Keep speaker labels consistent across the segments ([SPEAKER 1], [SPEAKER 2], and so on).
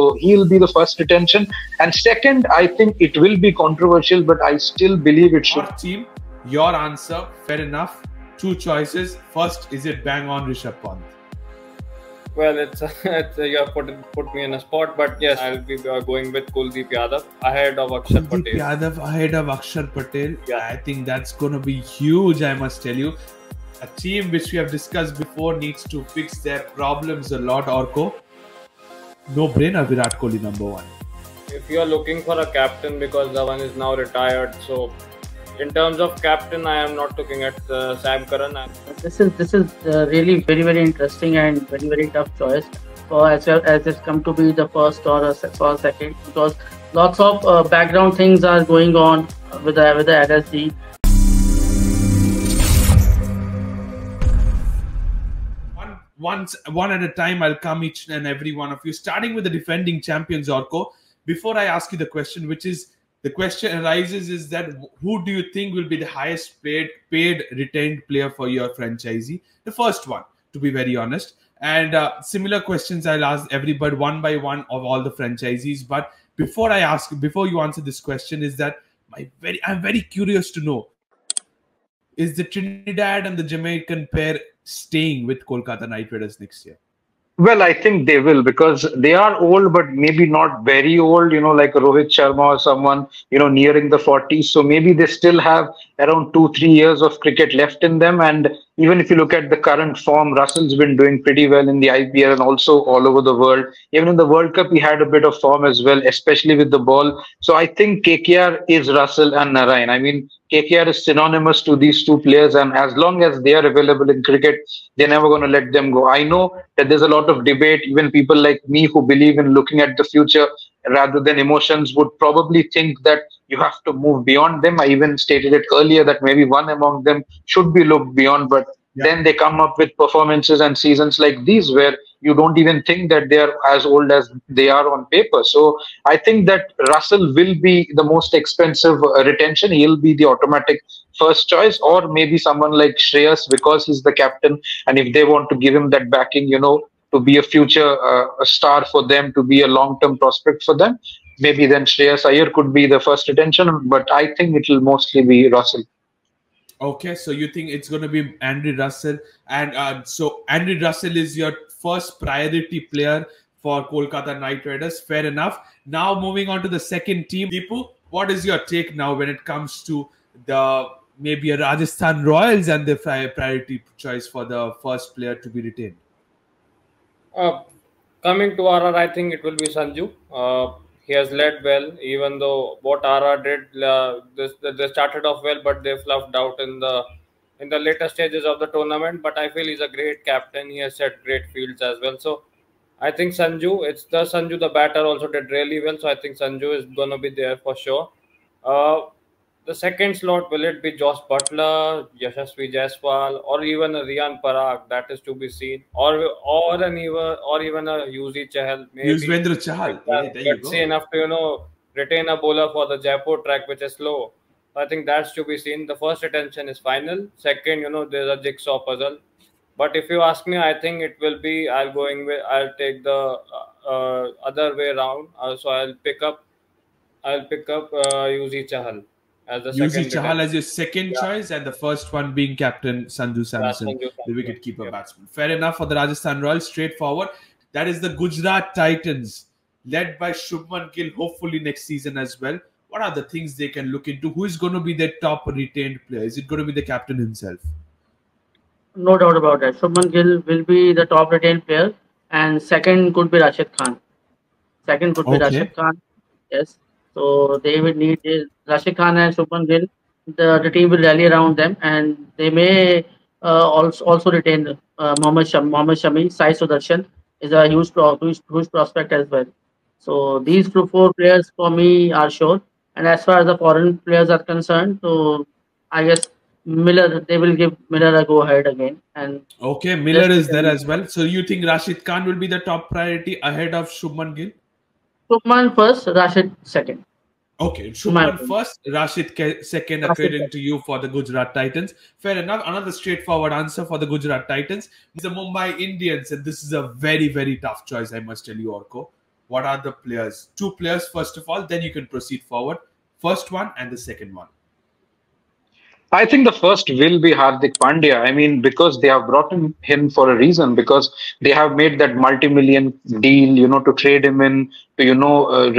[SPEAKER 1] So he'll be the first retention. And second, I think it will be controversial, but I still believe it should.
[SPEAKER 2] Your team, your answer, fair enough. Two choices. First, is it bang on Rishabh Pant?
[SPEAKER 3] Well, it's you have put me in a spot, but yes, I'll be going with Kuldeep Yadav ahead of Akshar Patel.
[SPEAKER 2] Kuldeep Yadav ahead of Akshar Patel.
[SPEAKER 3] Yeah.
[SPEAKER 2] I think that's going to be huge, I must tell you. A team which we have discussed before needs to fix their problems a lot, Orko. No brainer, Virat Kohli number one.
[SPEAKER 3] If you are looking for a captain, because Dhawan is now retired, so in terms of captain, I am not looking at Sam Curran.
[SPEAKER 4] This is really very interesting and very tough choice for as well as it's come to be the first or second, because lots of background things are going on with the LSG.
[SPEAKER 2] One at a time, I'll come each and every one of you, starting with the defending champions, Orko. Before I ask you the question, which is the question arises, is that who do you think will be the highest paid retained player for your franchisee? The first one, to be very honest. And similar questions I'll ask everybody one by one of all the franchisees. But before you answer this question, is that I'm very curious to know, is the Trinidad and the Jamaican pair staying with Kolkata Knight Riders next year?
[SPEAKER 1] Well, I think they will, because they are old, but maybe not very old, like Rohit Sharma or someone, nearing the 40s. So maybe they still have around 2-3 years of cricket left in them. And even if you look at the current form, Russell's been doing pretty well in the IPL and also all over the world. Even in the World Cup, he had a bit of form as well, especially with the ball. So I think KKR is Russell and Narayan. I mean, KKR is synonymous to these two players, and as long as they are available in cricket, they're never going to let them go. I know that there's a lot of debate. Even people like me who believe in looking at the future rather than emotions would probably think that you have to move beyond them. I even stated it earlier that maybe one among them should be looked beyond, but then they come up with performances and seasons like these where you don't even think that they are as old as they are on paper. So I think that Russell will be the most expensive retention. He'll be the automatic first choice, or maybe someone like Shreyas, because he's the captain. And if they want to give him that backing, to be a future star for them, to be a long-term prospect for them, maybe then Shreyas Iyer could be the first retention. But I think it will mostly be Russell.
[SPEAKER 2] Okay, so you think it's going to be Andre Russell. And so Andre Russell is your first priority player for Kolkata Knight Riders. Fair enough. Now moving on to the second team. Deepu, what is your take now when it comes to maybe a Rajasthan Royals and the priority choice for the first player to be retained?
[SPEAKER 3] Coming to RR, I think it will be Sanju. He has led well, even though what RR did, they started off well, but they fluffed out in the later stages of the tournament. But I feel he's a great captain. He has set great fields as well. So I think Sanju, the batter also did really well. So I think Sanju is going to be there for sure. The second slot, will it be Josh Butler, Yashasvi Jaiswal, or even a Riyan Parag? That is to be seen. Or even a Yuzi Chahal.
[SPEAKER 2] Yuzvendra Chahal.
[SPEAKER 3] Let's see enough to retain a bowler for the Jaipur track, which is slow. I think that's to be seen. The first retention is final. Second, there's a jigsaw puzzle. But if you ask me, I think it will be. I'll take the other way around. So I'll pick up Yuzi Chahal as the
[SPEAKER 2] Yuzi Chahal as your second choice, and the first one being captain Sanju Samson, the wicket-keeper batsman. Fair enough for the Rajasthan Royals. Straightforward. That is the Gujarat Titans, led by Shubman Gill, hopefully next season as well. What are the things they can look into? Who is going to be their top retained player? Is it going to be the captain himself?
[SPEAKER 4] No doubt about that. Shubman Gill will be the top retained player, and second could be Rashid Khan. Rashid Khan. Yes. So they will need Rashid Khan and Shubman Gill. The team will rally around them, and they may also retain Mohammad Shami. Sai Sudarshan is a huge prospect as well. So these 4 players for me are sure. And as far as the foreign players are concerned, so I guess Miller, they will give Miller a go ahead again. And
[SPEAKER 2] okay, Miller is there as well. So you think Rashid Khan will be the top priority ahead of Shubman Gill?
[SPEAKER 4] Shubman first, Rashid second.
[SPEAKER 2] Okay, Shubman first, Rashid second, according to you for the Gujarat Titans. Fair enough. Another straightforward answer for the Gujarat Titans is the Mumbai Indians, and this is a very, very tough choice, I must tell you, Orko. what are the players? 2 players first of all, then you can proceed forward. First one and the second one.
[SPEAKER 1] I think the first will be Hardik Pandya. I mean, because they have brought him for a reason, because they have made that multi-million deal, to trade him in, to,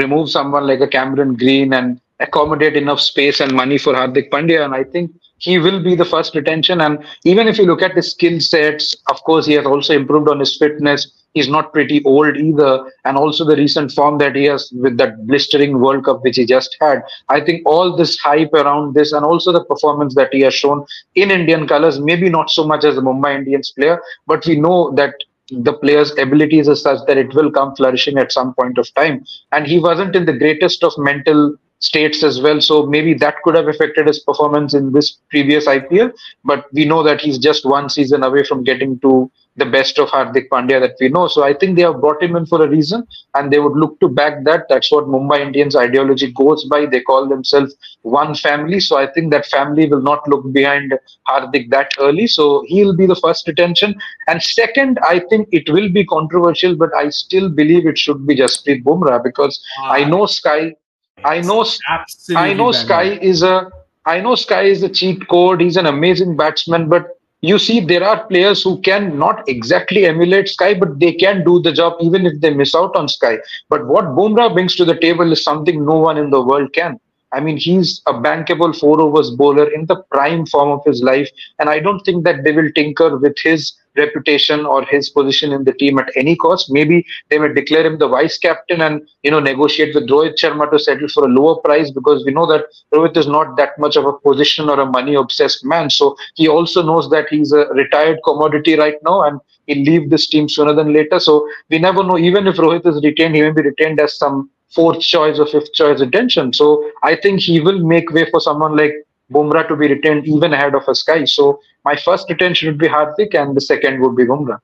[SPEAKER 1] remove someone like a Cameron Green and accommodate enough space and money for Hardik Pandya. And I think he will be the first retention. And even if you look at his skill sets, of course, he has also improved on his fitness. He's not pretty old either. And also the recent form that he has with that blistering World Cup, which he just had. I think all this hype around this and also the performance that he has shown in Indian colors, maybe not so much as a Mumbai Indians player, but we know that the player's abilities are such that it will come flourishing at some point of time. And he wasn't in the greatest of mental states as well. So maybe that could have affected his performance in this previous IPL. But we know that he's just one season away from getting to the best of Hardik Pandya that we know. So I think they have brought him in for a reason and they would look to back that. That's what Mumbai Indians ideology goes by. They call themselves one family. So I think that family will not look behind Hardik that early. So he'll be the first retention. And second, I think it will be controversial, but I still believe it should be Jasprit Bumrah because I know Sky. I know Sky is a cheat code. He's an amazing batsman, but you see, there are players who can not exactly emulate Sky, but they can do the job even if they miss out on Sky. But what Bumrah brings to the table is something no one in the world can. I mean, he's a bankable 4 overs bowler in the prime form of his life. And I don't think that they will tinker with his reputation or his position in the team at any cost. Maybe they may declare him the vice captain and, negotiate with Rohit Sharma to settle for a lower price because we know that Rohit is not that much of a position or a money obsessed man. So he also knows that he's a retired commodity right now and he'll leave this team sooner than later. So we never know. Even if Rohit is retained, he may be retained as some 4th choice or 5th choice retention. So I think he will make way for someone like Bumrah to be retained even ahead of a Sky. So my first retention would be Hardik and the second would be Bumrah.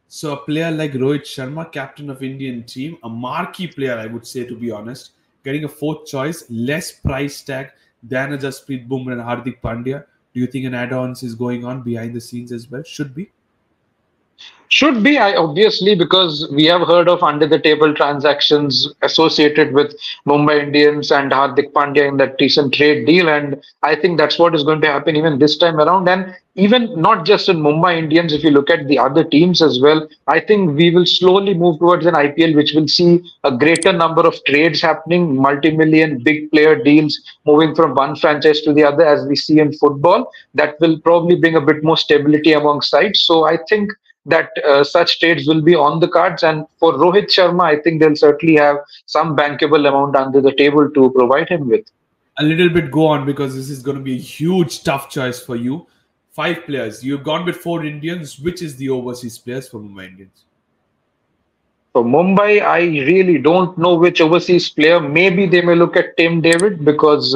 [SPEAKER 2] So a player like Rohit Sharma, captain of Indian team, a marquee player, I would say, to be honest, getting a 4th choice, less price tag than a Jasprit Bumrah and Hardik Pandya. Do you think an add-ons is going on behind the scenes as well? Should be.
[SPEAKER 1] Should be, obviously, because we have heard of under-the-table transactions associated with Mumbai Indians and Hardik Pandya in that recent trade deal. And I think that's what is going to happen even this time around. And even not just in Mumbai Indians, if you look at the other teams as well, I think we will slowly move towards an IPL which will see a greater number of trades happening, multi-million big player deals moving from one franchise to the other as we see in football. That will probably bring a bit more stability among sides. So I think that such trades will be on the cards. And for Rohit Sharma, I think they'll certainly have some bankable amount under the table to provide him with.
[SPEAKER 2] A little bit go on because this is going to be a huge, tough choice for you. 5 players. You've gone with 4 Indians. Which is the overseas players for Mumbai Indians?
[SPEAKER 1] For Mumbai, I really don't know which overseas player. Maybe they may look at Tim David because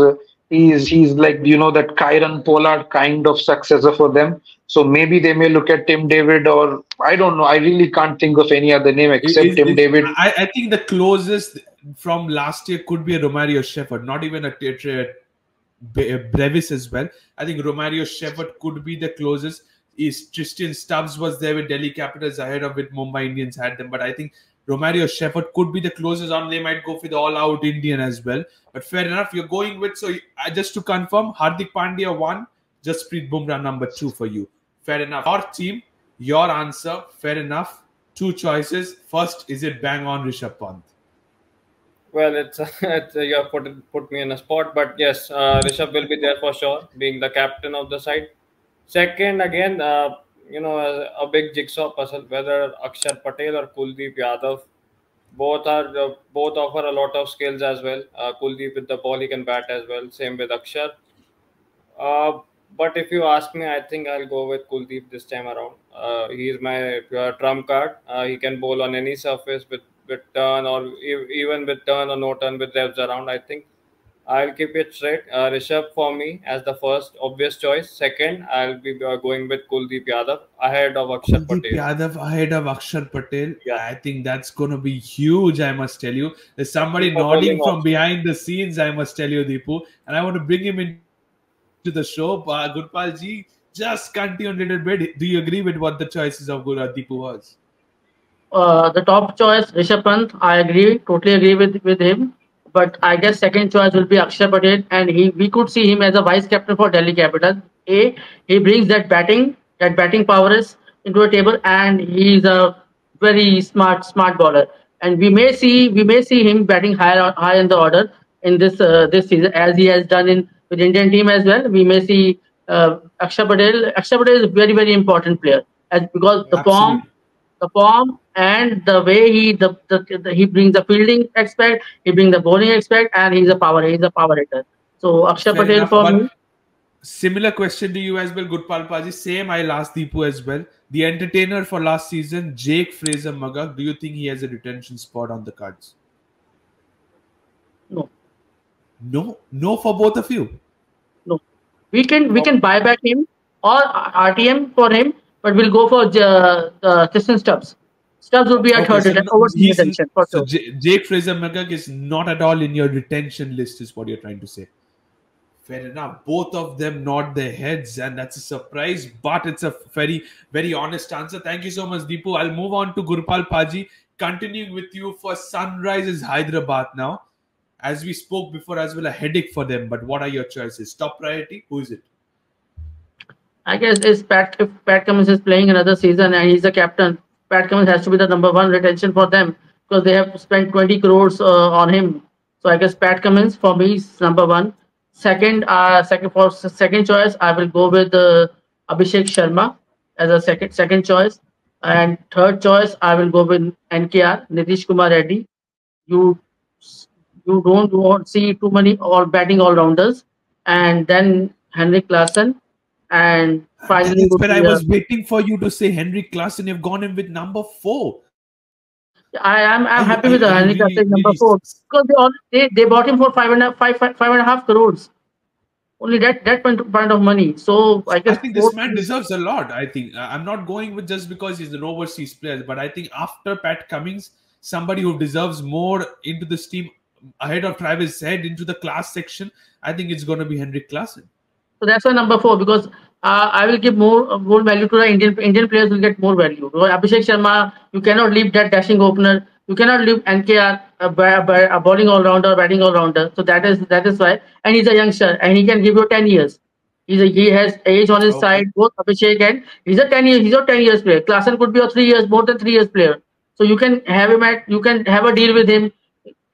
[SPEAKER 1] he's like, that Kyron Pollard kind of successor for them. So maybe they may look at Tim David or I don't know. I really can't think of any other name except Tim David.
[SPEAKER 2] I think the closest from last year could be a Romario Shepherd, not even a Brevis as well. I think Romario Shepherd could be the closest. Tristan Stubbs was there with Delhi Capitals ahead of it. Mumbai Indians had them. But I think Romario Shepherd could be the closest on. They might go for the all-out Indian as well. But fair enough. You're going with, so just to confirm, Hardik Pandya 1, Jasprit Bumrah number 2 for you. Fair enough. Your team, your answer, fair enough. 2 choices. First, is it bang on Rishabh Pant?
[SPEAKER 3] Well, you have put me in a spot, but yes, Rishabh will be there for sure, being the captain of the side. Second, again, a big jigsaw puzzle, whether Akshar Patel or Kuldeep Yadav, both offer a lot of skills as well. Kuldeep with the ball, he can bat as well. Same with Akshar. But if you ask me, I think I'll go with Kuldeep this time around. He is my trump card. He can bowl on any surface with turn or even with turn or no turn with revs around. I think I'll keep it straight. Rishabh for me as the first obvious choice. Second, I'll be going with Kuldeep Yadav ahead of Akshar Patel.
[SPEAKER 2] Yadav ahead of Akshar Patel.
[SPEAKER 3] Yeah.
[SPEAKER 2] I think that's going to be huge, I must tell you. There's somebody nodding from behind the scenes, I must tell you, Deepu. And I want to bring him into the show. Gurpal ji, just continue a little bit. Do you agree with what the choices of Deepu was?
[SPEAKER 4] the top choice, Rishabh Pant. I agree, totally agree with him. But I guess second choice will be Akshar Patel, and we could see him as a vice captain for Delhi Capitals. He brings that batting prowess into a table, and he's a very smart bowler. And we may see him batting high in the order in this season, as he has done in with Indian team as well. We may see Akshar Patel. Akshar Patel is a very very important player, as because
[SPEAKER 2] Absolutely.
[SPEAKER 4] the form and the way he brings the fielding aspect, he brings the bowling aspect, and he's a power hitter. So Akshar
[SPEAKER 2] Fair
[SPEAKER 4] Patel
[SPEAKER 2] enough.
[SPEAKER 4] for
[SPEAKER 2] But
[SPEAKER 4] me.
[SPEAKER 2] similar question to you as well, Gurpal Paji. Same, I'll ask Deepu as well. The entertainer for last season, Jake Fraser Magag, do you think he has a retention spot on the cards?
[SPEAKER 4] No,
[SPEAKER 2] No, no for both of you.
[SPEAKER 4] no. We can buy back him or RTM for him, but we'll go for Tristan Stubbs. Stubbs will be a
[SPEAKER 2] Okay,
[SPEAKER 4] third
[SPEAKER 2] so
[SPEAKER 4] overseas
[SPEAKER 2] he's
[SPEAKER 4] retention for
[SPEAKER 2] so
[SPEAKER 4] sure.
[SPEAKER 2] Jake Fraser Magag is not at all in your retention list, is what you're trying to say. Fair enough. Both of them nod their heads, and that's a surprise, but it's a very, very honest answer. Thank you so much, Deepu. I'll move on to Gurpal Paji, continuing with you for Sunrisers Hyderabad now. As we spoke before as well, a headache for them, but what are your choices? Top priority? Who is it?
[SPEAKER 4] I guess if Pat Cummins is playing another season and he's the captain, Pat Cummins has to be the number one retention for them because they have spent 20 crores on him. So I guess Pat Cummins for me is number one. Second choice, I will go with Abhishek Sharma as a second choice, and third choice I will go with NKR Nitish Kumar Reddy. You you don't want see too many all batting all rounders, and then Henrik Larsson, and
[SPEAKER 2] That
[SPEAKER 4] finally
[SPEAKER 2] is
[SPEAKER 4] would
[SPEAKER 2] where I
[SPEAKER 4] be
[SPEAKER 2] was waiting for you to say Henrik Klassen. You've gone in with number 4.
[SPEAKER 4] I'm happy with
[SPEAKER 2] Are
[SPEAKER 4] the
[SPEAKER 2] you
[SPEAKER 4] Henrik
[SPEAKER 2] really,
[SPEAKER 4] Larsson number
[SPEAKER 2] really?
[SPEAKER 4] four because they bought him for five and a half crores. Only that point of money. So I
[SPEAKER 2] I
[SPEAKER 4] guess
[SPEAKER 2] think this
[SPEAKER 4] fourth.
[SPEAKER 2] man deserves a lot. I think I'm not going with just because he's an overseas player, but I think after Pat Cummins, somebody who deserves more into this team ahead of Travis Head into the class section, I think it's going to be Henrik Klassen.
[SPEAKER 4] So that's why number four, because I will give more value to the Indian players will get more value. So Abhishek Sharma, you cannot leave that dashing opener. You cannot leave NKR a bowling all rounder, batting all rounder. So that is why, and he's a youngster and he can give you 10 years. He has age on his
[SPEAKER 2] Okay.
[SPEAKER 4] side, both Abhishek and he's a 10 years player. Klassen could be a 3 years, more than 3 years player. So you can have a deal with him,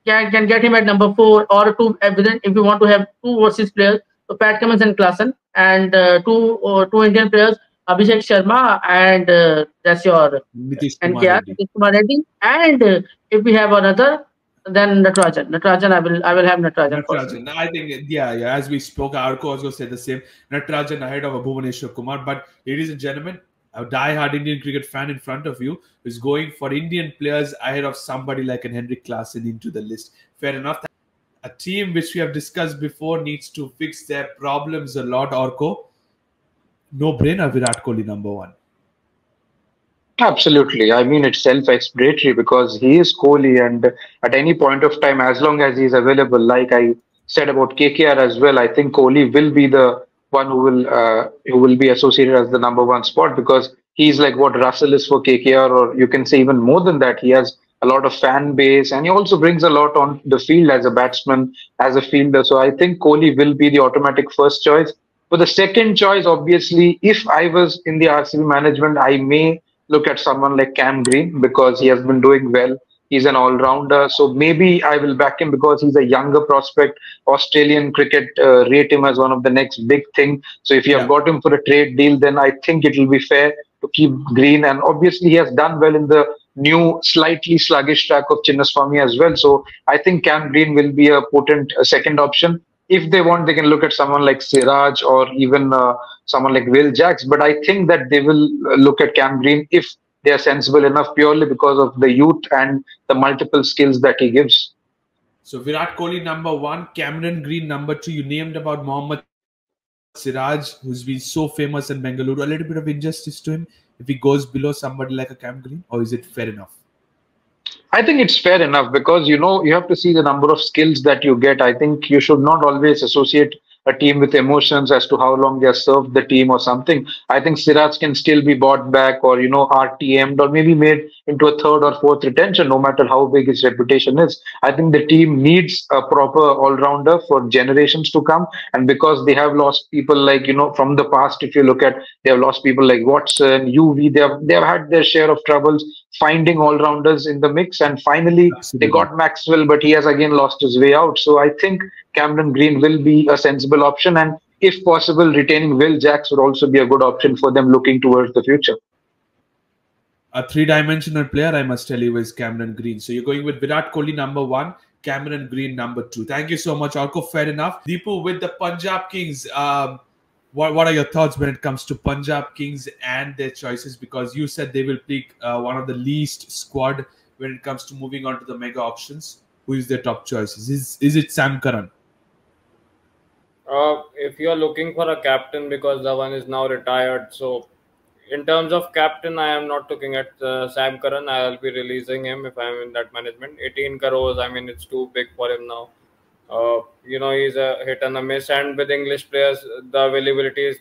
[SPEAKER 4] can get him at number four or two if you want to have two overseas players. So Pat Cummins and Klassen, and two Indian players, Abhishek Sharma, and that's your
[SPEAKER 2] Nitish Kumar
[SPEAKER 4] NKR,
[SPEAKER 2] Reddy.
[SPEAKER 4] Nitish Kumar Reddy. And if we have another, then Natarajan. I will have Natarajan for sure.
[SPEAKER 2] Natarajan. I think, yeah. As we spoke, Arko was going to say the same. Natarajan ahead of Bhuvaneshwar Kumar. But, ladies and gentlemen, a die-hard Indian cricket fan in front of you is going for Indian players ahead of somebody like an Henrik Klassen into the list. Fair enough. A team which we have discussed before needs to fix their problems a lot, Orko. No brainer, Virat Kohli number 1.
[SPEAKER 1] Absolutely. I mean, it's self-explanatory because he is Kohli, and at any point of time, as long as he's available, like I said about KKR as well, I think Kohli will be the one who will be associated as the number one spot because he's like what Russell is for KKR, or you can say even more than that. He has a lot of fan base, and he also brings a lot on the field as a batsman, as a fielder. So I think Kohli will be the automatic first choice. For the second choice, obviously, if I was in the RCB management, I may look at someone like Cam Green because he has been doing well. He's an all-rounder, so maybe I will back him because he's a younger prospect. Australian cricket rate him as one of the next big thing. So if you have got him for a trade deal, then I think it will be fair to keep Green. And obviously, he has done well in the new, slightly sluggish track of Chinnaswamy as well. So I think Cam Green will be a potent second option. If they want, they can look at someone like Siraj or even someone like Will Jacks. But I think that they will look at Cam Green if they are sensible enough, purely because of the youth and the multiple skills that he gives.
[SPEAKER 2] So Virat Kohli number 1, Cameron Green number 2. You named about Mohammad Siraj, who's been so famous in Bengaluru. A little bit of injustice to him if he goes below somebody like a Cam Green, or is it fair enough?
[SPEAKER 1] I think it's fair enough because you have to see the number of skills that you get. I think you should not always associate a team with emotions as to how long they have served the team or something. I think Siraj can still be bought back or, RTM'd or maybe made into a third or fourth retention, no matter how big his reputation is. I think the team needs a proper all-rounder for generations to come. And because they have lost people like, from the past, if you look at, they have lost people like Watson, UV, they have had their share of troubles finding all-rounders in the mix. And finally, they
[SPEAKER 2] Absolutely.
[SPEAKER 1] got Maxwell, but he has again lost his way out. So I think Cameron Green will be a sensible option. And if possible, retaining Will Jacks would also be a good option for them looking towards the future.
[SPEAKER 2] A three-dimensional player, I must tell you, is Cameron Green. So you're going with Virat Kohli number 1, Cameron Green number 2. Thank you so much, Orko. Fair enough. Deepu, with the Punjab Kings, what are your thoughts when it comes to Punjab Kings and their choices? Because you said they will pick one of the least squad when it comes to moving on to the mega auctions. Who is their top choices? Is it Sam Curran?
[SPEAKER 3] If you are looking for a captain, because the one is now retired, so in terms of captain, I am not looking at Sam Curran. I will be releasing him if I am in that management. 18 crores, I mean, it's too big for him now. He's a hit and a miss. And with English players, the availability is,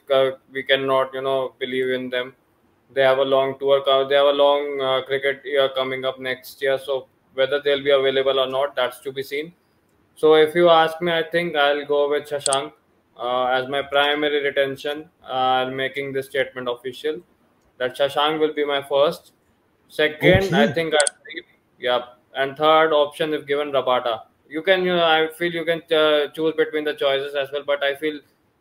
[SPEAKER 3] we cannot, believe in them. They have a long tour. They have a long cricket year coming up next year. So whether they'll be available or not, that's to be seen. So if you ask me, I think I'll go with Shashank as my primary retention. I'm making this statement official that Shashank will be my first. Second,
[SPEAKER 2] Okay.
[SPEAKER 3] I think and third option, if given, Rabada. You can, I feel you can choose between the choices as well, but I feel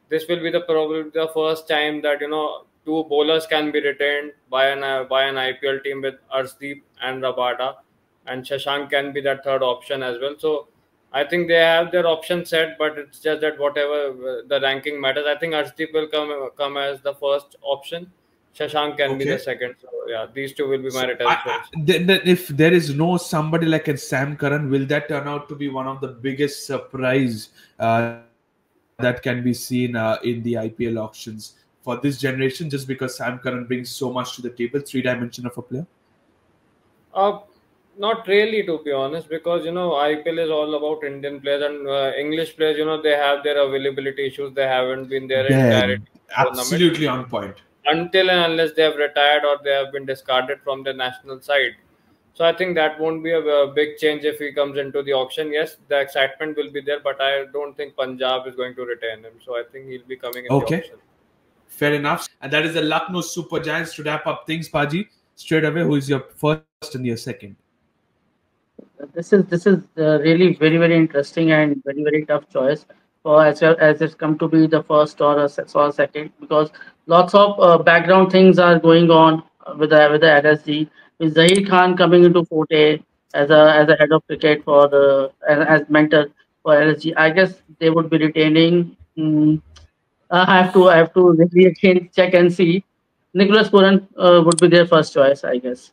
[SPEAKER 3] this will be probably the first time that two bowlers can be retained by an IPL team with Arshdeep and Rabada, and Shashank can be that third option as well. So I think they have their option set, but it's just that whatever the ranking matters. I think Arshdeep will come as the first option. Shashank can be the second. So yeah, these two will be my retentions.
[SPEAKER 2] If there is no somebody like a Sam Curran, will that turn out to be one of the biggest surprise that can be seen in the IPL auctions for this generation? Just because Sam Curran brings so much to the table, three-dimension of a player.
[SPEAKER 3] Not really, to be honest, because IPL is all about Indian players and English players. They have their availability issues. They haven't been there entirely.
[SPEAKER 2] Absolutely on point.
[SPEAKER 3] Until and unless they have retired or they have been discarded from the national side. So I think that won't be a big change if he comes into the auction. Yes, the excitement will be there, but I don't think Punjab is going to retain him. So I think he'll be coming in the auction.
[SPEAKER 2] Fair enough. And that is the Lucknow Super Giants. To wrap up things, Paji, straight away, who is your first and your second?
[SPEAKER 4] This is really very, very interesting and very, very tough choice for as well as it's come to be the first or a second, because lots of background things are going on with the LSG. With Zahir Khan coming into forte as a head of cricket for the as mentor for LSG, I guess they would be retaining. I have to really again check and see. Nicholas Puran would be their first choice, I guess.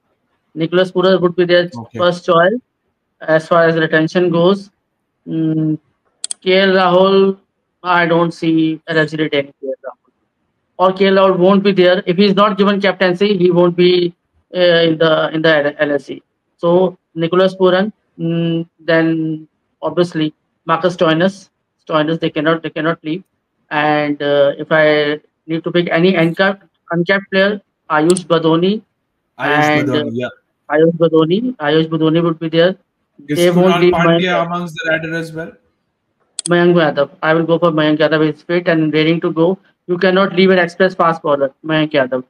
[SPEAKER 4] Nicholas Puran would be their first choice as far as retention goes. KL Rahul, I don't see LSG retaining KL Rahul. Or KL Rahul won't be there. If he's not given captaincy, he won't be in the LSG. So Nicholas Puran, then obviously Marcus Stoinis. They cannot leave. And if I need to pick any uncapped player, Ayush Badoni. Ayush Badoni would be there.
[SPEAKER 2] They won't leave Pandya amongst the radar as well.
[SPEAKER 4] Mayank Yadav. I will go for Mayank Yadav. He's fit and raring to go. You cannot leave an express fast bowler, Mayank Yadav.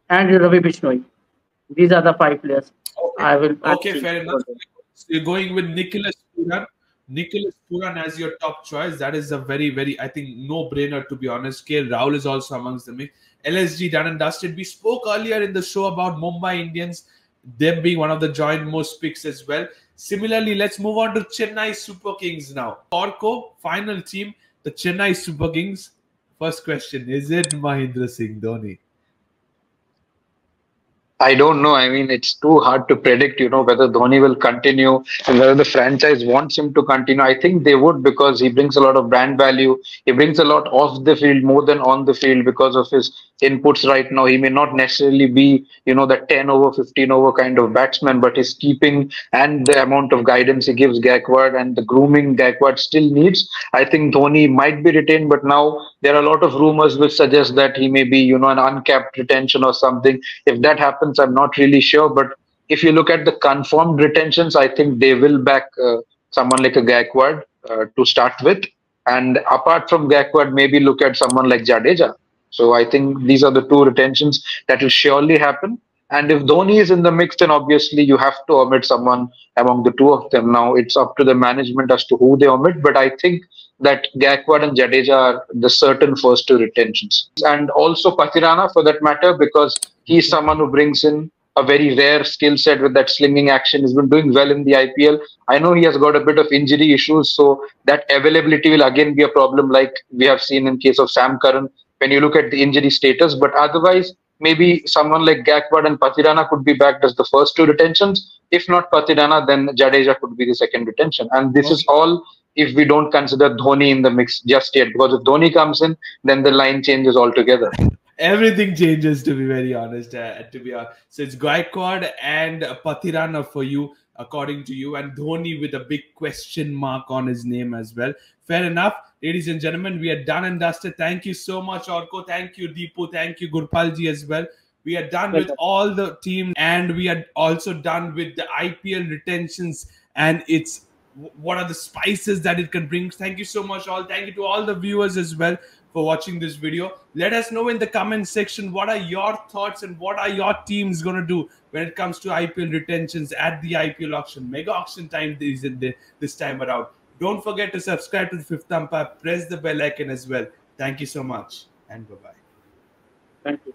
[SPEAKER 4] And Ravi Bishnoi. These are the 5 players.
[SPEAKER 2] Fair enough. So you're going with Nicholas Puran. Nicholas Puran as your top choice. That is a very, very, I think, no-brainer, to be honest. KL Rahul is also amongst the mix. LSG done and dusted. We spoke earlier in the show about Mumbai Indians, them being one of the joint most picks as well. Similarly, let's move on to Chennai Super Kings now. Orko, final team, the Chennai Super Kings. First question, is it Mahendra Singh Dhoni?
[SPEAKER 1] I don't know. I mean, it's too hard to predict, whether Dhoni will continue and whether the franchise wants him to continue. I think they would, because he brings a lot of brand value. He brings a lot off the field more than on the field because of his inputs right now. He may not necessarily be, the 10 over 15 over kind of batsman, but his keeping and the amount of guidance he gives Gaikwad and the grooming Gaikwad still needs, I think Dhoni might be retained. But now there are a lot of rumors which suggest that he may be, an uncapped retention or something. If that happens, I'm not really sure. But if you look at the confirmed retentions, I think they will back someone like a Gaikwad to start with. And apart from Gaikwad, maybe look at someone like Jadeja. So I think these are the two retentions that will surely happen. And if Dhoni is in the mix, then obviously you have to omit someone among the two of them. Now it's up to the management as to who they omit. But I think that Gaikwad and Jadeja are the certain first two retentions. And also Pathirana for that matter, because he's someone who brings in a very rare skill set with that slinging action. He's been doing well in the IPL. I know he has got a bit of injury issues, so that availability will again be a problem like we have seen in case of Sam Curran when you look at the injury status. But otherwise, maybe someone like Gaikwad and Pathirana could be backed as the first two retentions. If not Pathirana, then Jadeja could be the second retention. And this is all if we don't consider Dhoni in the mix just yet. Because if Dhoni comes in, then the line changes altogether.
[SPEAKER 2] Everything changes, to be very honest. So it's Gaikwad and Pathirana for you, according to you, and Dhoni with a big question mark on his name as well. Fair enough. Ladies and gentlemen, we are done and dusted. Thank you so much, Orko. Thank you, Deepu. Thank you, Gurpalji as well. We are done with all the teams, and we are also done with the IPL retentions and its what are the spices that it can bring. Thank you so much, all. Thank you to all the viewers as well for watching this video. Let us know in the comment section what are your thoughts and what are your teams going to do when it comes to IPL retentions at the IPL auction. Mega auction time is this time around. Don't forget to subscribe to the Fifth Umpire. Press the bell icon as well. Thank you so much and bye-bye.
[SPEAKER 4] Thank you.